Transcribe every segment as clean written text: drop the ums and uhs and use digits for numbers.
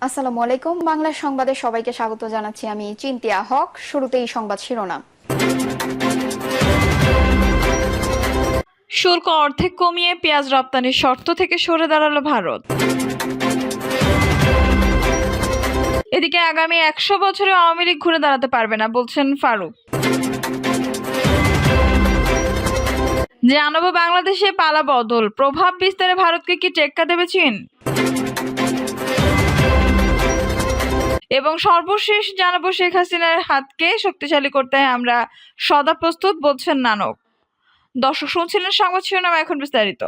আসসালামু আলাইকুম। বাংলা সংবাদে সবাইকে স্বাগত জানাচ্ছি। আমি চিন্তিয়া হক। শুরুতেই সংবাদ শিরোনাম। শুল্ক অর্ধেক কমিয়ে পেঁয়াজ রপ্তানির শর্ত থেকে সরে দাঁড়ালো ভারত। এদিকে আগামী 100 বছরে আওয়ামী লীগ ঘুরে দাঁড়াতে পারবে না বলছেন ফারুক। জানাবো বাংলাদেশে পালা বদল, প্রভাব বিস্তারে ভারতকে কি টেক্কা দেবে চীন। এবং সর্বশেষ জানাবো শেখ হাসিনার হাতকে শক্তিশালী করতে আমরা সদা প্রস্তুত বলছেন নানক। দর্শক শুনছিলেন সংবাদ শিরোনাম, এখন বিস্তারিত।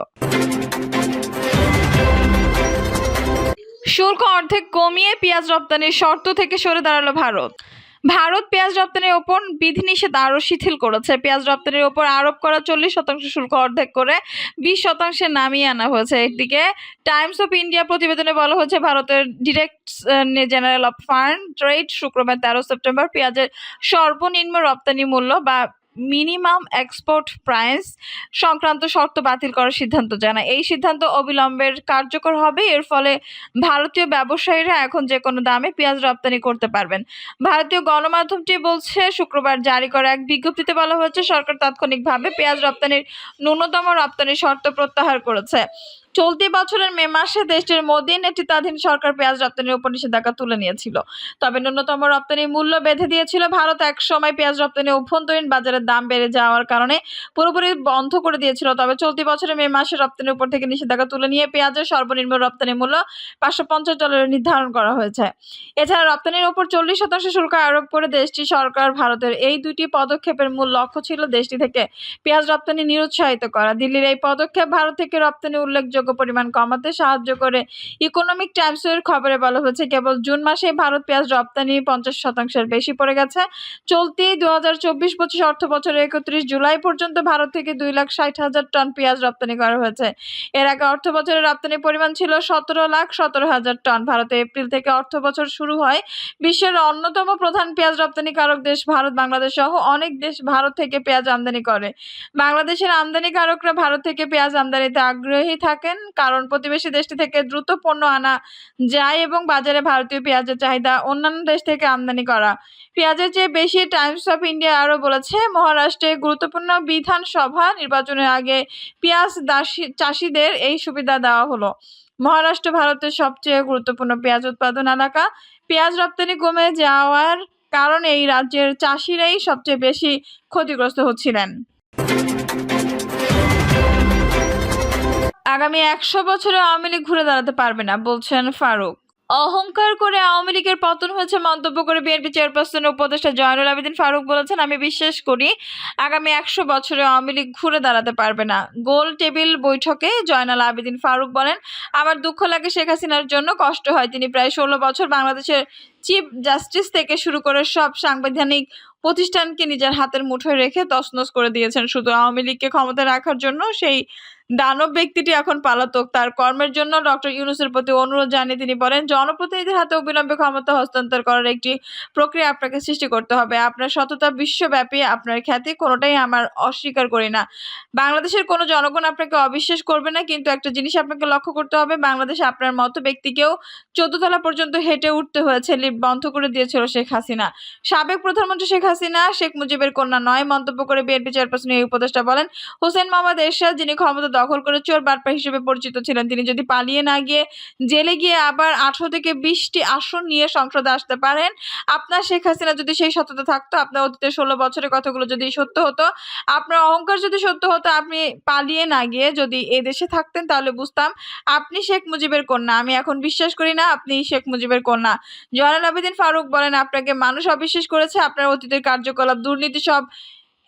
শুল্ক অর্ধেক কমিয়ে পেঁয়াজ রপ্তানির শর্ত থেকে সরে দাঁড়ালো ভারত। ভারত পেঁয়াজ রপ্তানির ওপর বিধিনিষেধ আরও শিথিল করেছে। পেঁয়াজ রপ্তানির ওপর আরোপ করা 40% শুল্ক অর্ধেক করে 20% নামিয়ে আনা হয়েছে। একদিকে টাইমস অফ ইন্ডিয়া প্রতিবেদনে বলা হয়েছে, ভারতের director general of foreign trade শুক্রবার 13 সেপ্টেম্বর পেঁয়াজের সর্বনিম্ন রপ্তানি মূল্য বা মিনিমাম এক্সপোর্ট প্রাইস সংক্রান্ত শর্ত বাতিল করার সিদ্ধান্ত জানায়। এই সিদ্ধান্ত অবিলম্বের কার্যকর হবে। এর ফলে ভারতীয় ব্যবসায়ীরা এখন যে কোনো দামে পেঁয়াজ রপ্তানি করতে পারবেন। ভারতীয় গণমাধ্যমটি বলছে, শুক্রবার জারি করা এক বিজ্ঞপ্তিতে বলা হয়েছে, সরকার তাৎক্ষণিকভাবে পেঁয়াজ রপ্তানির ন্যূনতম রপ্তানি শর্ত প্রত্যাহার করেছে। চলতি বছরের মে মাসে দেশটির মোদী নেতৃত্বাধীন সরকার পেঁয়াজ রপ্তানির উপর নিষেধাজ্ঞা তুলে নিয়েছিল। তবে ন্যূনতম রপ্তানির মূল্য বেঁধে দিয়েছিল। ভারত এক সময় পেঁয়াজ রপ্তানি অভ্যন্তরীণ বাজারের দাম বেড়ে যাওয়ার কারণে পুরোপুরি বন্ধ করে দিয়েছিল। তবে চলতি বছরের মে মাসে রপ্তানির উপর থেকে নিষেধাজ্ঞা তুলে নিয়ে পেঁয়াজের সর্বনিম্ন রপ্তানি মূল্য $550 নির্ধারণ করা হয়েছে। এছাড়া রপ্তানির উপর 40% শুল্ক আরোপ করে দেশটি সরকার ভারতের এই দুইটি পদক্ষেপের মূল লক্ষ্য ছিল দেশটি থেকে পেঁয়াজ রপ্তানি নিরুৎসাহিত করা। দিল্লির এই পদক্ষেপ ভারত থেকে রপ্তানি উল্লেখযোগ্য পরিমাণ কমাতে সাহায্য করে। ইকোনমিক টাইমসের খবরে বলা হয়েছে, কেবল জুন মাসে ভারত পেঁয়াজ রপ্তানি 50%-এর বেশি পড়ে গেছে। চলতি 2024-25 অর্থ বছরের 31 জুলাই পর্যন্ত ভারত থেকে 2,60,000 টন পেঁয়াজ রপ্তানি করা হয়েছে। এর আগে অর্থ বছরের রপ্তানি পরিমাণ ছিল 17,17,000 টন। ভারতে এপ্রিল থেকে অর্থ বছর শুরু হয়। বিশ্বের অন্যতম প্রধান পেঁয়াজ রপ্তানিকারক দেশ ভারত, বাংলাদেশ সহ অনেক দেশ ভারত থেকে পেঁয়াজ আমদানি করে। বাংলাদেশের আমদানিকারকরা ভারত থেকে পেঁয়াজ আমদানিতে আগ্রহী থাকেন, কারণ প্রতিবেশী দেশটি থেকে দ্রুত পণ্য আনা যায় এবং বাজারে ভারতীয় পেঁয়াজের চাহিদা অন্যান্য দেশ থেকে আমদানি করা পেঁয়াজের চেয়ে বেশি। টাইমস অফ ইন্ডিয়া আরও বলেছে, মহারাষ্ট্রে গুরুত্বপূর্ণ বিধানসভা নির্বাচনের আগে পেঁয়াজ চাষিদের এই সুবিধা দেওয়া হলো। মহারাষ্ট্র ভারতের সবচেয়ে গুরুত্বপূর্ণ পেঁয়াজ উৎপাদন এলাকা। পেঁয়াজ রপ্তানি কমে যাওয়ার কারণে এই রাজ্যের চাষিরাই সবচেয়ে বেশি ক্ষতিগ্রস্ত হচ্ছিলেন। আগামী 100 বছরে আওয়ামী লীগ ঘুরে দাঁড়াতে পারবে না বলছেন ফারুক। অহংকার করে আওয়ামী লীগের পতন হয়েছে মন্তব্য করে বিএনপি চেয়ারপারসনের উপদেষ্টা জয়নুল আবেদীন ফারুক বলেছেন, আমি বিশ্বাস করি আগামী 100 বছরে আওয়ামী লীগ ঘুরে দাঁড়াতে পারবে না। গোল টেবিল বৈঠকে জয়নুল আবেদীন ফারুক বলেন, আমার দুঃখ লাগে, শেখ হাসিনার জন্য কষ্ট হয়। তিনি প্রায় 16 বছর বাংলাদেশের চিফ জাস্টিস থেকে শুরু করে সব সাংবিধানিক প্রতিষ্ঠানকে নিজের হাতের মুঠোয় রেখে তছনছ করে দিয়েছেন। শুধু আওয়ামী লীগকে ক্ষমতায় রাখার জন্য সেই দানব ব্যক্তিটি এখন পলাতক। তার কর্মের জন্য ডক্টর ইউনূসের প্রতি অনুরোধ জানিয়ে তিনি বলেন, জনপ্রতিনিধির হাতে অবিলম্বে ক্ষমতা হস্তান্তর করার একটি প্রক্রিয়া আপনাকে সৃষ্টি করতে হবে। আপনার সততা বিশ্বব্যাপী, আপনার খ্যাতি কোনোটাই আমার অস্বীকার করি না। বাংলাদেশের কোনো জনগণ আপনাকে অবিশ্বাস করবে না, কিন্তু একটা জিনিস আপনাকে লক্ষ্য করতে হবে, বাংলাদেশে আপনার মতো ব্যক্তিকেও 14 তলা পর্যন্ত হেঁটে উঠতে হয়েছে। লিফট বন্ধ করে দিয়েছিল শেখ হাসিনা। সাবেক প্রধানমন্ত্রী শেখ হাসিনা শেখ মুজিবের কন্যা নয়। মন্তব্য করে বিএনপি চেয়ারপারসন এই উপদেষ্টা বলেন, হোসেন মোহাম্মদ এরশাদ, যিনি ক্ষমতা দখল করে চোর বাটপার হিসেবে পরিচিত ছিলেন, তিনি যদি পালিয়ে না গিয়ে জেলে গিয়ে আবার 18 থেকে 20টি আসন নিয়ে সংসদে আসতে পারেন, আপনার শেখ হাসিনা যদি সেই সততা থাকতো, আপনার অতীতের 16 বছরের কথাগুলো যদি সত্য হতো, আপনার অহংকার যদি সত্য হতো, আপনি পালিয়ে না গিয়ে যদি এই দেশে থাকতেন, তাহলে বুঝতাম আপনি শেখ মুজিবের কন্যা। আমি এখন বিশ্বাস করি না আপনি শেখ মুজিবের কন্যা। জয়নুল আবেদীন ফারুক বলেন, আপনাকে মানুষ অবিশ্বাস করেছে। আপনার অতীতের কার্যকলাপ, দুর্নীতি সব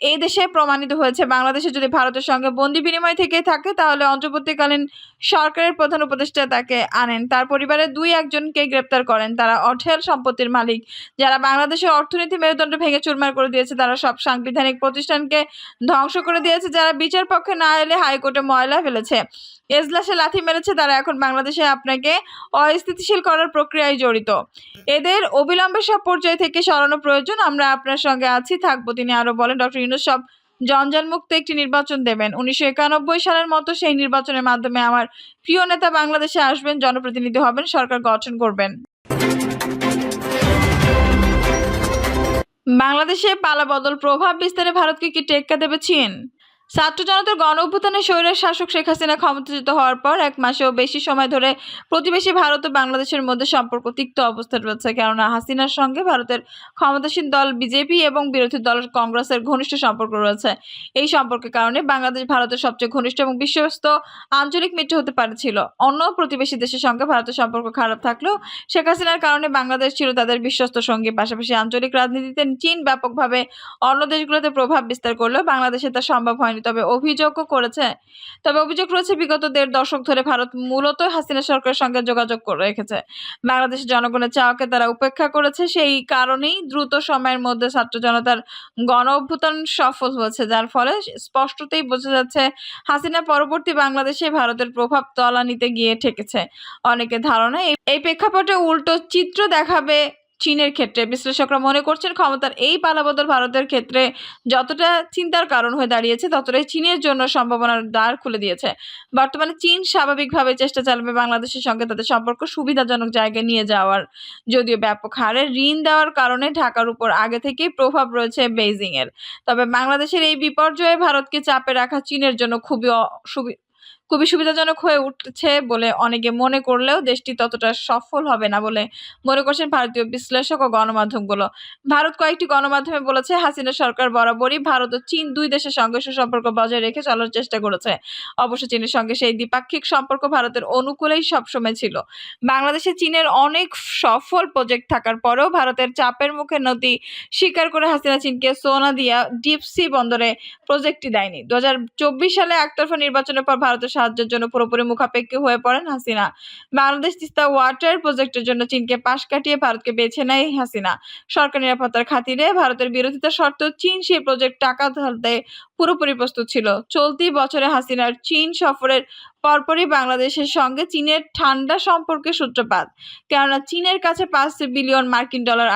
এই দেশে প্রমাণিত হয়েছে। বাংলাদেশে যদি ভারতের সঙ্গে বন্দি বিনিময় থেকে থাকে, তাহলে অন্তর্বর্তীকালীন সরকারের প্রধান উপদেষ্টা তাকে আনেন, তার পরিবারের 2-1 জনকে গ্রেপ্তার করেন। তারা অঢেল সম্পত্তির মালিক, যারা বাংলাদেশের অর্থনীতি মেরুদণ্ড ভেঙে চুরমার করে দিয়েছে। তারা সব সাংবিধানিক প্রতিষ্ঠানকে ধ্বংস করে দিয়েছে। যারা বিচার পক্ষে না এলে হাইকোর্টে ময়লা ফেলেছে, এজলাসে লাথি মেরেছে, তারা এখন বাংলাদেশে আপনাকে অস্থিতিশীল করার প্রক্রিয়ায় জড়িত। এদের অবিলম্বে সব পর্যায় থেকে সরানো প্রয়োজন। আমরা আপনার সঙ্গে আছি, থাকবো। তিনি আরো বলেন, ডক্টর ইউনূস সব জঞ্জালমুক্ত একটি নির্বাচন দেবেন। 1991 সালের মতো সেই নির্বাচনের মাধ্যমে আমার প্রিয় নেতা বাংলাদেশে আসবেন, জনপ্রতিনিধি হবেন, সরকার গঠন করবেন। বাংলাদেশে পালাবদল প্রভাব বিস্তারে ভারতকে কি টেক্কা দেবে চীন? ছাত্র জনতার গণ অভ্যুত্থানে স্বৈরার শাসক শেখ হাসিনা ক্ষমতাচ্যুত হওয়ার পর 1 মাসেও বেশি সময় ধরে প্রতিবেশী ভারত ও বাংলাদেশের মধ্যে সম্পর্ক তিক্ত অবস্থায় রয়েছে। কেননা হাসিনার সঙ্গে ভারতের ক্ষমতাসীন দল বিজেপি এবং বিরোধী দল কংগ্রেসের ঘনিষ্ঠ সম্পর্ক রয়েছে। এই সম্পর্কের কারণে বাংলাদেশ ভারতের সবচেয়ে ঘনিষ্ঠ এবং বিশ্বস্ত আঞ্চলিক মিত্র হতে পারছিল। অন্য প্রতিবেশী দেশের সঙ্গে ভারতের সম্পর্ক খারাপ থাকলেও শেখ হাসিনার কারণে বাংলাদেশ ছিল তাদের বিশ্বস্ত সঙ্গী। পাশাপাশি আঞ্চলিক রাজনীতিতে চীন ব্যাপকভাবে অন্য দেশগুলোতে প্রভাব বিস্তার করলেও বাংলাদেশে তা সম্ভব হয়নি। তবে অভিযোগ রয়েছে বিগত 1.5 দশক ধরে ভারত মূলত হাসিনা সরকারের সঙ্গে যোগাযোগ করে রেখেছে। বাংলাদেশের জনগণের চাওয়াকে তারা উপেক্ষা করেছে। সেই কারণেই দ্রুত সময়ের মধ্যে ছাত্র জনতার গণ অভ্যুত্থান সফল হয়েছে, যার ফলে স্পষ্টতই বোঝা যাচ্ছে হাসিনা পরবর্তী বাংলাদেশে ভারতের প্রভাব তলানিতে গিয়ে ঠেকেছে। অনেকের ধারণা এই প্রেক্ষাপটে উল্টো চিত্র দেখাবে চীনের ক্ষেত্রে। বিশ্লেষকরা মনে করছেন ক্ষমতার এই পালাবদল ভারতের ক্ষেত্রে যতটা চিন্তার কারণ হয়ে দাঁড়িয়েছে ততটাই চীনের জন্য সম্ভাবনার দ্বার খুলে দিয়েছে। বর্তমানে চীন স্বাভাবিকভাবে চেষ্টা চালাবে বাংলাদেশের সঙ্গে তাদের সম্পর্ক সুবিধাজনক জায়গায় নিয়ে যাওয়ার। যদিও ব্যাপক হারে ঋণ দেওয়ার কারণে ঢাকার উপর আগে থেকেই প্রভাব রয়েছে বেইজিং এর। তবে বাংলাদেশের এই বিপর্যয়ে ভারতকে চাপে রাখা চীনের জন্য খুবই সুবিধাজনক হয়ে উঠছে বলে অনেকে মনে করলেও দেশটি ততটা সফল হবে না বলে মনে করছেন ভারতীয় বিশ্লেষক ও গণমাধ্যমগুলো। ভারত কয়েকটি গণমাধ্যমে বলেছে, হাসিনা সরকার বরাবরই ভারত ও চীন দুই দেশের সঙ্গে সুসম্পর্ক বজায় রেখে চলার চেষ্টা করেছে। অবশ্য চীনের সঙ্গে সেই দ্বিপাক্ষিক সম্পর্ক ভারতের অনুকূলেই সবসময় ছিল। বাংলাদেশে চীনের অনেক সফল প্রজেক্ট থাকার পরেও ভারতের চাপের মুখে নতি স্বীকার করে হাসিনা চীনকে সোনাদিয়া ডিপসি বন্দরে প্রজেক্টটি দেয়নি। 2024 সালে একতরফা নির্বাচনের পর ভারতের সাহায্যের জন্য পুরোপুরি মুখাপেক্ষী হয়ে পড়েন হাসিনা। বাংলাদেশ তিস্তা ওয়াটার প্রজেক্টের জন্য চীনকে পাশ কাটিয়ে ভারতকে বেছে নেয় হাসিনা। সরকার নিরাপত্তার খাতিরে ভারতের বিরোধিতা সত্ত্বেও চীন সেই প্রজেক্ট টাকা ঢালতে পুরোপুরি প্রস্তুত ছিল। চলতি বছরে হাসিনার চীন সফরের পরপরই বাংলাদেশের সঙ্গে চীনের ঠান্ডা সম্পর্কের সূত্রপাত। কেননা চীনের কাছে $5 বিলিয়ন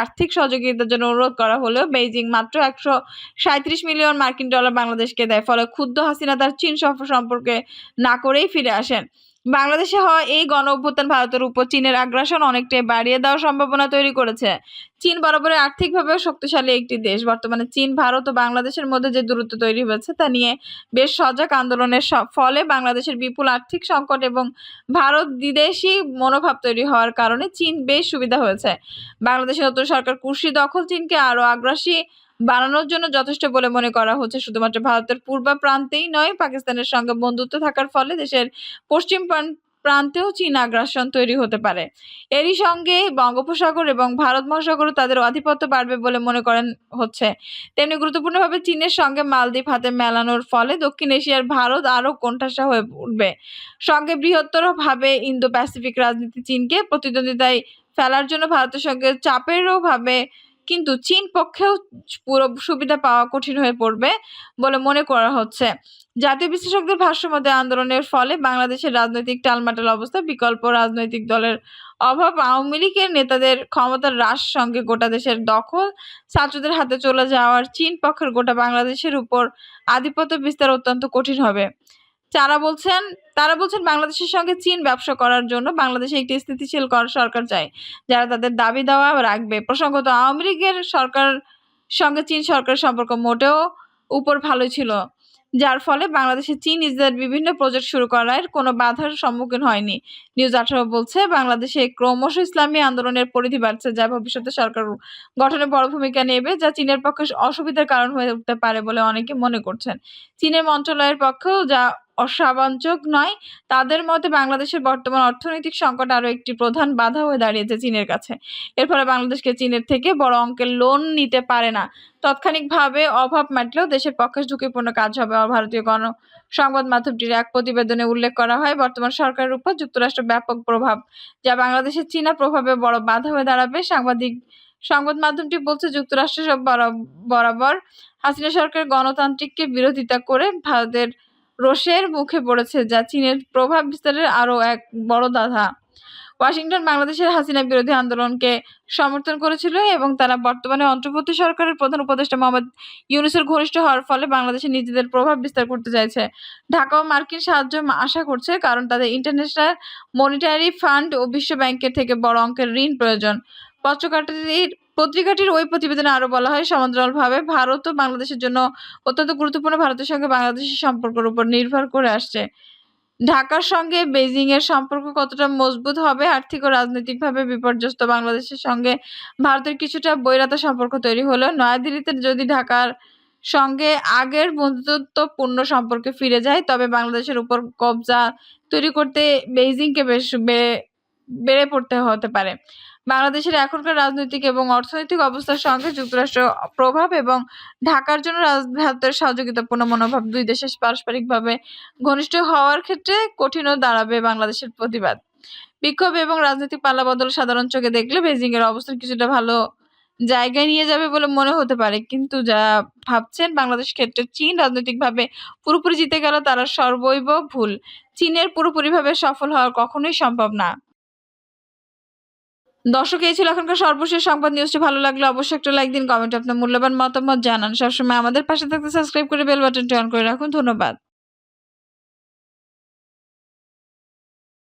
আর্থিক সহযোগিতার জন্য অনুরোধ করা হলেও বেইজিং মাত্র $137 মিলিয়ন বাংলাদেশকে দেয়। ফলে ক্ষুব্ধ হাসিনা তার চীন সফর সম্পর্কে না করেই ফিরে আসেন। বাংলাদেশে হওয়া এই গণ অভ্যুত্থান ভারতের উপর চীনের আগ্রাসন অনেকটাই বাড়িয়ে দেওয়ার সম্ভাবনা তৈরি করেছে। চীন বরাবরই আর্থিকভাবেও শক্তিশালী একটি দেশ। বর্তমানে চীন, ভারত ও বাংলাদেশের মধ্যে যে দূরত্ব তৈরি হয়েছে তা নিয়ে বেশ সজাগ আন্দোলনের ফলে বাংলাদেশের বিপুল আর্থিক সংকট এবং ভারত বিদেশি মনোভাব তৈরি হওয়ার কারণে চীন বেশ সুবিধা হয়েছে। বাংলাদেশের নতুন সরকার কুর্সি দখল চীনকে আরও আগ্রাসী বানানোর জন্য যথেষ্ট বলে মনে করা হচ্ছে। শুধুমাত্র ভারতের পূর্ব প্রান্তেই নয়, পাকিস্তানের সঙ্গে বন্ধুত্ব থাকার ফলে দেশের পশ্চিম প্রান্তেও চীন আগ্রাসন তৈরি হতে পারে। এরই সঙ্গে বঙ্গোপসাগর এবং ভারত মহাসাগরও তাদের আধিপত্য বাড়বে বলে মনে করেন হচ্ছে। তেমনি গুরুত্বপূর্ণভাবে চীনের সঙ্গে মালদ্বীপ হাতে মেলানোর ফলে দক্ষিণ এশিয়ার ভারত আরও কোণঠাসা হয়ে উঠবে। সঙ্গে বৃহত্তরভাবে ইন্দো প্যাসিফিক রাজনীতি চীনকে প্রতিদ্বন্দ্বিতায় ফেলার জন্য ভারতের সঙ্গে চাপেরও ভাবে, কিন্তু চীন পক্ষেও পুরো সুবিধা পাওয়া কঠিন হয়ে পড়বে বলে মনে করা হচ্ছে। জাতীয় বিশ্লেষকদের ভাষ্যমতে আন্দোলনের ফলে বাংলাদেশের রাজনৈতিক টালমাটাল অবস্থা, বিকল্প রাজনৈতিক দলের অভাব, আওয়ামী লীগের নেতাদের ক্ষমতার হ্রাস সঙ্গে গোটা দেশের দখল ছাত্রদের হাতে চলে যাওয়ার চীন পক্ষের গোটা বাংলাদেশের উপর আধিপত্য বিস্তার অত্যন্ত কঠিন হবে। তারা বলছেন বাংলাদেশের সঙ্গে চীন ব্যবসা করার জন্য বাংলাদেশে একটি স্থিতিশীল সরকার চায়, যারা তাদের দাবি দেওয়া রাখবে। প্রসঙ্গত, আওয়ামী লীগের সরকার সঙ্গে চীন সরকারের সম্পর্ক মোটেও উপর ভালোই ছিল, যার ফলে বাংলাদেশে চীন নিজেদের বিভিন্ন প্রজেক্ট শুরু করার কোনো বাধার সম্মুখীন হয়নি। নিউজ 18 বলছে, বাংলাদেশে ক্রমশ ইসলামী আন্দোলনের পরিধি বাড়ছে, যা ভবিষ্যতে সরকার গঠনে বড় ভূমিকা নেবে, যা চীনের পক্ষে অসুবিধার কারণ হয়ে উঠতে পারে বলে অনেকে মনে করছেন। চীনের মন্ত্রণালয়ের পক্ষেও যা অস্বাভাবিক নয়। তাদের মতে বাংলাদেশের বর্তমান অর্থনৈতিক সংকট আরও একটি প্রধান বাধা হয়ে দাঁড়িয়েছে চীনের কাছে। এর ফলে বাংলাদেশকে চীনের থেকে বড় অঙ্কের লোন নিতে পারে না। তাৎক্ষণিকভাবে অভাব মেটলেও দেশের পক্ষে ঝুঁকিপূর্ণ কাজ হবে। ভারতীয় সংবাদ মাধ্যমটির এক প্রতিবেদনে উল্লেখ করা হয়, বর্তমান সরকারের উপর যুক্তরাষ্ট্রের ব্যাপক প্রভাব, যা বাংলাদেশের চীনা প্রভাবে বড় বাধা হয়ে দাঁড়াবে। সংবাদ মাধ্যমটি বলছে, যুক্তরাষ্ট্র বরাবর হাসিনা সরকার গণতান্ত্রিককে বিরোধিতা করে ভারতের রোষের মুখে পড়েছে, যা চীনের প্রভাব বিস্তারের আরও এক বড় বাধা। ওয়াশিংটন বাংলাদেশের হাসিনা বিরোধী আন্দোলনকে সমর্থন করেছিল এবং তারা বর্তমানে অন্তর্বর্তী সরকারের প্রধান উপদেষ্টা মোহাম্মদ ইউনূসের ঘনিষ্ঠ হওয়ার ফলে বাংলাদেশে নিজেদের প্রভাব বিস্তার করতে চাইছে। ঢাকাও মার্কিন সাহায্য আশা করছে, কারণ তাদের ইন্টারন্যাশনাল মনিটারি ফান্ড ও বিশ্ব ব্যাংকের থেকে বড় অঙ্কের ঋণ প্রয়োজন। পত্রিকাটির ওই প্রতিবেদনে আরো বলা হয়, সমান্তরালভাবে ভারত ও বাংলাদেশের জন্য অত্যন্ত গুরুত্বপূর্ণ ভারতের সঙ্গে বাংলাদেশের সম্পর্কের উপর নির্ভর করে আসছে। ঢাকার সঙ্গে বেইজিং এর সম্পর্ক কতটা মজবুত হবে? আর্থিক ও রাজনৈতিকভাবে বিপর্যস্ত বাংলাদেশের সঙ্গে ভারতের কিছুটা বৈরাতা সম্পর্ক তৈরি হলেও নয়াদিল্লিতে যদি ঢাকার সঙ্গে আগের বন্ধুত্বপূর্ণ সম্পর্কে ফিরে যায়, তবে বাংলাদেশের উপর কব্জা তৈরি করতে বেইজিংকে বেশ বেড়ে পড়তে হতে পারে। বাংলাদেশের এখনকার রাজনৈতিক এবং অর্থনৈতিক অবস্থার সঙ্গে যুক্তরাষ্ট্রের প্রভাব এবং ঢাকার জন্য ভারতের সহযোগিতাপূর্ণ মনোভাব দুই দেশের পারস্পরিকভাবে ঘনিষ্ঠ হওয়ার ক্ষেত্রে কঠিনও দাঁড়াবে বাংলাদেশের প্রতিবাদ। বিক্ষোভ এবং রাজনৈতিক পাল্লাবদল সাধারণ চোখে দেখলে বেইজিং এর অবস্থান কিছুটা ভালো জায়গায় নিয়ে যাবে বলে মনে হতে পারে। কিন্তু যারা ভাবছেন বাংলাদেশ ক্ষেত্রে চীন রাজনৈতিকভাবে পুরোপুরি জিতে গেল, তারা সর্বৈব ভুল। চীনের পুরোপুরিভাবে সফল হওয়া কখনোই সম্ভব না। দর্শক, এই ছিল এখনকার সর্বশেষ সংবাদ। নিউজটি ভালো লাগলে অবশ্যই একটা লাইক দিন, কমেন্টে আপনার মূল্যবান মতামত জানান। সবসময় আমাদের পাশে থাকতে সাবস্ক্রাইব করে বেল বাটনটি অন করে রাখুন। ধন্যবাদ।